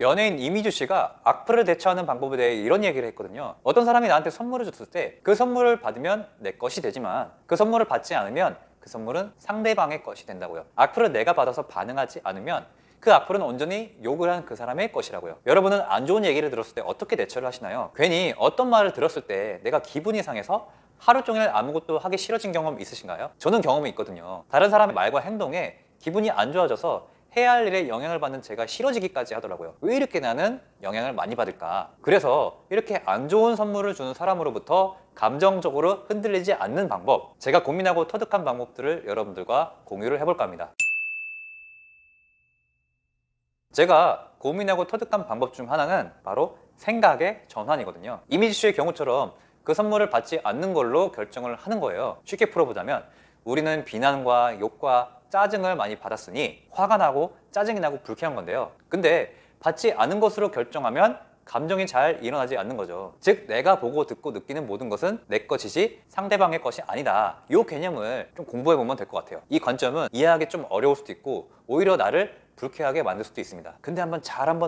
연예인 이미주 씨가 악플을 대처하는 방법에 대해 이런 얘기를 했거든요. 어떤 사람이 나한테 선물을 줬을 때 그 선물을 받으면 내 것이 되지만 그 선물을 받지 않으면 그 선물은 상대방의 것이 된다고요. 악플을 내가 받아서 반응하지 않으면 그 악플은 온전히 욕을 한 그 사람의 것이라고요. 여러분은 안 좋은 얘기를 들었을 때 어떻게 대처를 하시나요? 괜히 어떤 말을 들었을 때 내가 기분이 상해서 하루 종일 아무것도 하기 싫어진 경험 있으신가요? 저는 경험이 있거든요. 다른 사람의 말과 행동에 기분이 안 좋아져서 해야 할 일에 영향을 받는 제가 싫어지기까지 하더라고요. 왜 이렇게 나는 영향을 많이 받을까? 그래서 이렇게 안 좋은 선물을 주는 사람으로부터 감정적으로 흔들리지 않는 방법, 제가 고민하고 터득한 방법들을 여러분들과 공유를 해볼까 합니다. 제가 고민하고 터득한 방법 중 하나는 바로 생각의 전환이거든요. 이미지 씨의 경우처럼 그 선물을 받지 않는 걸로 결정을 하는 거예요. 쉽게 풀어보자면 우리는 비난과 욕과 짜증을 많이 받았으니 화가 나고 짜증이 나고 불쾌한 건데요. 근데 받지 않은 것으로 결정하면 감정이 잘 일어나지 않는 거죠. 즉 내가 보고 듣고 느끼는 모든 것은 내 것이지 상대방의 것이 아니다. 이 개념을 좀 공부해보면 될 것 같아요. 이 관점은 이해하기 좀 어려울 수도 있고 오히려 나를 불쾌하게 만들 수도 있습니다. 근데 한번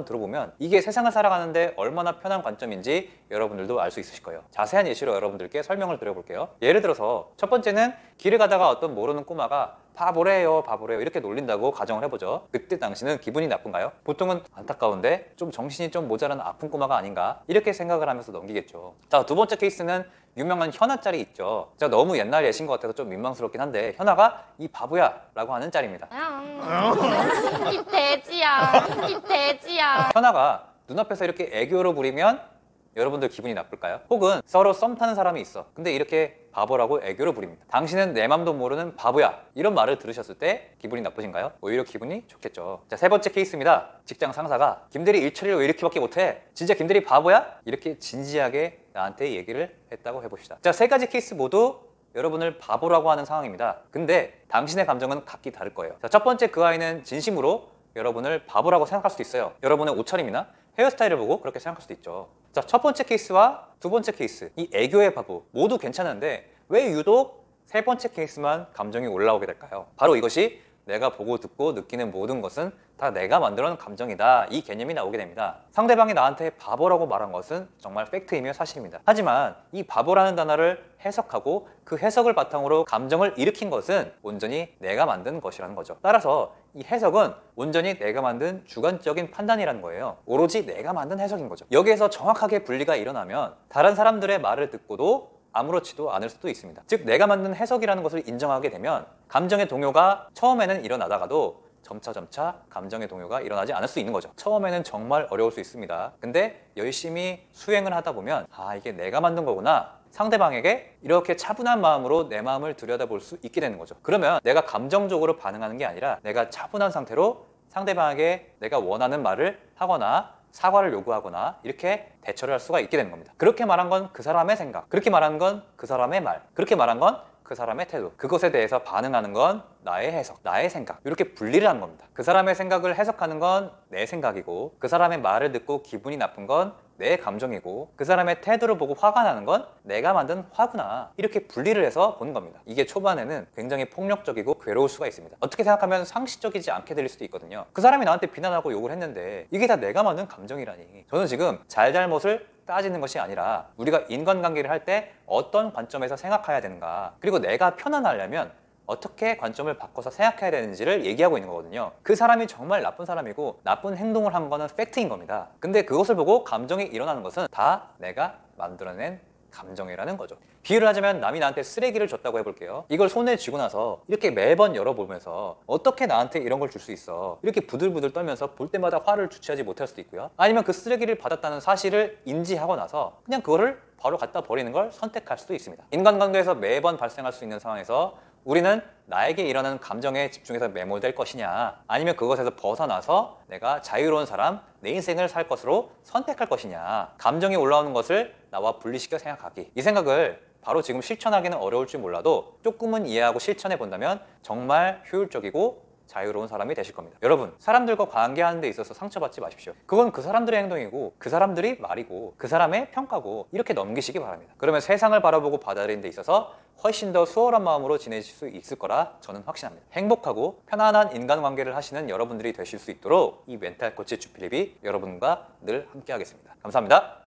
들어보면 이게 세상을 살아가는데 얼마나 편한 관점인지 여러분들도 알 수 있으실 거예요. 자세한 예시로 여러분들께 설명을 드려볼게요. 예를 들어서 첫 번째는 길을 가다가 어떤 모르는 꼬마가 바보래요 바보래요 이렇게 놀린다고 가정을 해보죠. 그때 당신은 기분이 나쁜가요? 보통은 안타까운데 좀 정신이 좀 모자란 아픈 꼬마가 아닌가 이렇게 생각을 하면서 넘기겠죠. 자, 두 번째 케이스는 유명한 현아 짤이 있죠. 제가 너무 옛날 예신 것 같아서 좀 민망스럽긴 한데 현아가 이 바보야 라고 하는 짤입니다. 이 돼지야, 이 돼지야. 현아가 눈앞에서 이렇게 애교를 부리면 여러분들 기분이 나쁠까요? 혹은 서로 썸 타는 사람이 있어. 근데 이렇게 바보라고 애교를 부립니다. 당신은 내 맘도 모르는 바보야. 이런 말을 들으셨을 때 기분이 나쁘신가요? 오히려 기분이 좋겠죠. 자, 세 번째 케이스입니다. 직장 상사가 김대리 일 처리를 왜 이렇게밖에 못해? 진짜 김대리 바보야? 이렇게 진지하게 나한테 얘기를 했다고 해봅시다. 자, 세 가지 케이스 모두 여러분을 바보라고 하는 상황입니다. 근데 당신의 감정은 각기 다를 거예요. 자, 첫 번째 그 아이는 진심으로 여러분을 바보라고 생각할 수도 있어요. 여러분의 옷차림이나 헤어스타일을 보고 그렇게 생각할 수도 있죠. 자, 첫 번째 케이스와 두 번째 케이스, 이 애교의 바보 모두 괜찮은데 왜 유독 세 번째 케이스만 감정이 올라오게 될까요? 바로 이것이 내가 보고 듣고 느끼는 모든 것은 다 내가 만들어 놓은 감정이다, 이 개념이 나오게 됩니다. 상대방이 나한테 바보라고 말한 것은 정말 팩트이며 사실입니다. 하지만 이 바보라는 단어를 해석하고 그 해석을 바탕으로 감정을 일으킨 것은 온전히 내가 만든 것이라는 거죠. 따라서 이 해석은 온전히 내가 만든 주관적인 판단이라는 거예요. 오로지 내가 만든 해석인 거죠. 여기에서 정확하게 분리가 일어나면 다른 사람들의 말을 듣고도 아무렇지도 않을 수도 있습니다. 즉 내가 만든 해석이라는 것을 인정하게 되면 감정의 동요가 처음에는 일어나다가도 점차 감정의 동요가 일어나지 않을 수 있는 거죠. 처음에는 정말 어려울 수 있습니다. 근데 열심히 수행을 하다 보면 이게 내가 만든 거구나, 상대방에게 이렇게 차분한 마음으로 내 마음을 들여다볼 수 있게 되는 거죠. 그러면 내가 감정적으로 반응하는 게 아니라 내가 차분한 상태로 상대방에게 내가 원하는 말을 하거나 사과를 요구하거나 이렇게 대처를 할 수가 있게 되는 겁니다. 그렇게 말한 건 그 사람의 생각, 그렇게 말한 건 그 사람의 말, 그렇게 말한 건 그 사람의 태도, 그것에 대해서 반응하는 건 나의 해석, 나의 생각, 이렇게 분리를 하는 겁니다. 그 사람의 생각을 해석하는 건 내 생각이고 그 사람의 말을 듣고 기분이 나쁜 건 내 감정이고 그 사람의 태도를 보고 화가 나는 건 내가 만든 화구나, 이렇게 분리를 해서 보는 겁니다. 이게 초반에는 굉장히 폭력적이고 괴로울 수가 있습니다. 어떻게 생각하면 상식적이지 않게 들릴 수도 있거든요. 그 사람이 나한테 비난하고 욕을 했는데 이게 다 내가 만든 감정이라니. 저는 지금 잘잘못을 따지는 것이 아니라 우리가 인간관계를 할 때 어떤 관점에서 생각해야 되는가, 그리고 내가 편안하려면 어떻게 관점을 바꿔서 생각해야 되는지를 얘기하고 있는 거거든요. 그 사람이 정말 나쁜 사람이고 나쁜 행동을 한 거는 팩트인 겁니다. 근데 그것을 보고 감정이 일어나는 것은 다 내가 만들어낸 감정이라는 거죠. 비유를 하자면 남이 나한테 쓰레기를 줬다고 해볼게요. 이걸 손에 쥐고 나서 이렇게 매번 열어보면서 어떻게 나한테 이런 걸 줄 수 있어, 이렇게 부들부들 떨면서 볼 때마다 화를 주체하지 못할 수도 있고요. 아니면 그 쓰레기를 받았다는 사실을 인지하고 나서 그냥 그거를 바로 갖다 버리는 걸 선택할 수도 있습니다. 인간관계에서 매번 발생할 수 있는 상황에서 우리는 나에게 일어나는 감정에 집중해서 매몰될 것이냐, 아니면 그것에서 벗어나서 내가 자유로운 사람, 내 인생을 살 것으로 선택할 것이냐, 감정이 올라오는 것을 나와 분리시켜 생각하기, 이 생각을 바로 지금 실천하기는 어려울지 몰라도 조금은 이해하고 실천해 본다면 정말 효율적이고 자유로운 사람이 되실 겁니다. 여러분, 사람들과 관계하는 데 있어서 상처받지 마십시오. 그건 그 사람들의 행동이고 그 사람들이 말이고 그 사람의 평가고 이렇게 넘기시기 바랍니다. 그러면 세상을 바라보고 받아들이는 데 있어서 훨씬 더 수월한 마음으로 지내실 수 있을 거라 저는 확신합니다. 행복하고 편안한 인간관계를 하시는 여러분들이 되실 수 있도록 이 멘탈 코치 주필립이 여러분과 늘 함께 하겠습니다. 감사합니다.